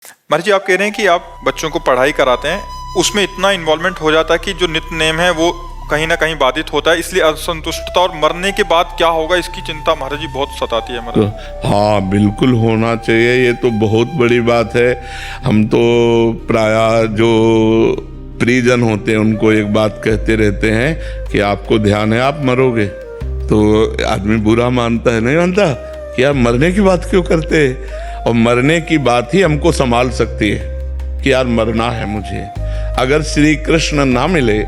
महाराज जी, आप कह रहे हैं कि आप बच्चों को पढ़ाई कराते हैं, उसमें इतना इन्वॉल्वमेंट हो जाता है कि जो नित्य नेम है वो कहीं ना कहीं बाधित होता है, इसलिए असंतुष्टता और मरने के बाद क्या होगा इसकी चिंता महाराज जी बहुत सताती है महाराज। हाँ, बिल्कुल होना चाहिए, ये तो बहुत बड़ी बात है। हम तो प्रायः जो परिजन होते हैं उनको एक बात कहते रहते हैं कि आपको ध्यान है आप मरोगे, तो आदमी बुरा मानता है, नहीं मानता कि यार मरने की बात क्यों करते हैं। और मरने की बात ही हमको संभाल सकती है कि यार मरना है मुझे। अगर श्री कृष्ण ना मिले,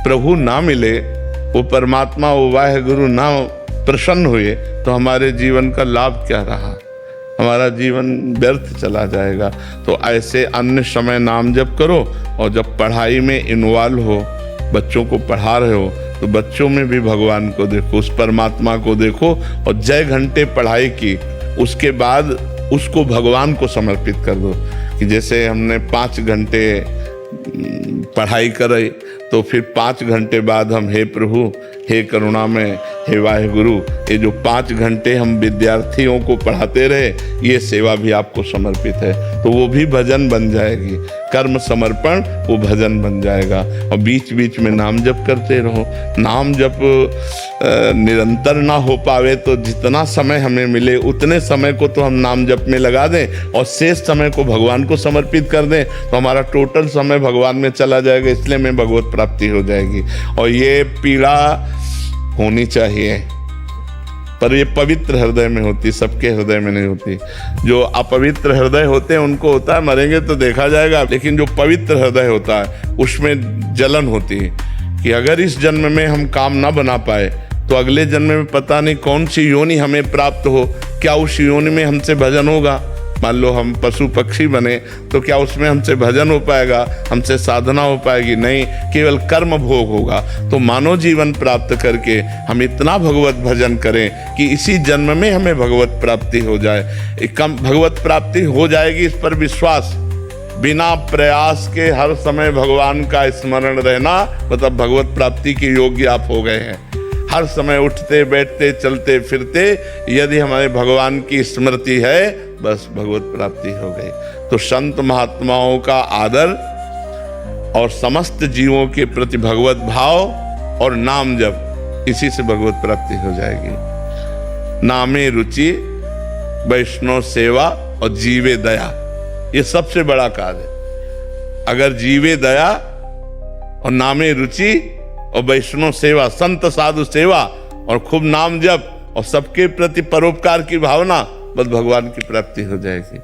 प्रभु ना मिले, वो परमात्मा वो वाहेगुरु ना प्रसन्न हुए, तो हमारे जीवन का लाभ क्या रहा, हमारा जीवन व्यर्थ चला जाएगा। तो ऐसे अन्य समय नाम जप करो, और जब पढ़ाई में इन्वॉल्व हो, बच्चों को पढ़ा रहे हो, तो बच्चों में भी भगवान को देखो, उस परमात्मा को देखो। और जय घंटे पढ़ाई की, उसके बाद उसको भगवान को समर्पित कर दो। कि जैसे हमने 5 घंटे पढ़ाई करे, तो फिर 5 घंटे बाद हम हे प्रभु, हे करुणामय, हे वाहेगुरु, ये जो 5 घंटे हम विद्यार्थियों को पढ़ाते रहे, ये सेवा भी आपको समर्पित है। तो वो भी भजन बन जाएगी, कर्म समर्पण वो भजन बन जाएगा। और बीच बीच में नाम जप करते रहो। नाम जप निरंतर ना हो पावे तो जितना समय हमें मिले उतने समय को तो हम नाम जप में लगा दें, और शेष समय को भगवान को समर्पित कर दें, तो हमारा टोटल समय भगवान में चला जाएगा। इसलिए में भगवत प्राप्ति हो जाएगी। और ये पीड़ा होनी चाहिए, पर ये पवित्र हृदय में होती, सबके हृदय में नहीं होती। जो अपवित्र हृदय होते हैं उनको होता है, मरेंगे तो देखा जाएगा। लेकिन जो पवित्र हृदय होता है उसमें जलन होती है कि अगर इस जन्म में हम काम ना बना पाए, तो अगले जन्म में पता नहीं कौन सी योनि हमें प्राप्त हो, क्या उस योनि में हमसे भजन होगा। मान लो हम पशु पक्षी बने, तो क्या उसमें हमसे भजन हो पाएगा, हमसे साधना हो पाएगी? नहीं, केवल कर्म भोग होगा। तो मानव जीवन प्राप्त करके हम इतना भगवत भजन करें कि इसी जन्म में हमें भगवत प्राप्ति हो जाए। कम भगवत प्राप्ति हो जाएगी, इस पर विश्वास। बिना प्रयास के हर समय भगवान का स्मरण रहना, मतलब भगवत प्राप्ति के योग्य आप हो गए हैं। हर समय उठते बैठते चलते फिरते यदि हमारे भगवान की स्मृति है, बस भगवत प्राप्ति हो गई। तो संत महात्माओं का आदर और समस्त जीवों के प्रति भगवत भाव और नाम जप, इसी से भगवत प्राप्ति हो जाएगी। नामे रुचि, वैष्णव सेवा और जीवे दया, ये सबसे बड़ा कार्य है। अगर जीवे दया और नामे रुचि और वैष्णव सेवा, संत साधु सेवा और खूब नाम जप और सबके प्रति परोपकार की भावना, बस भगवान की प्राप्ति हो जाएगी।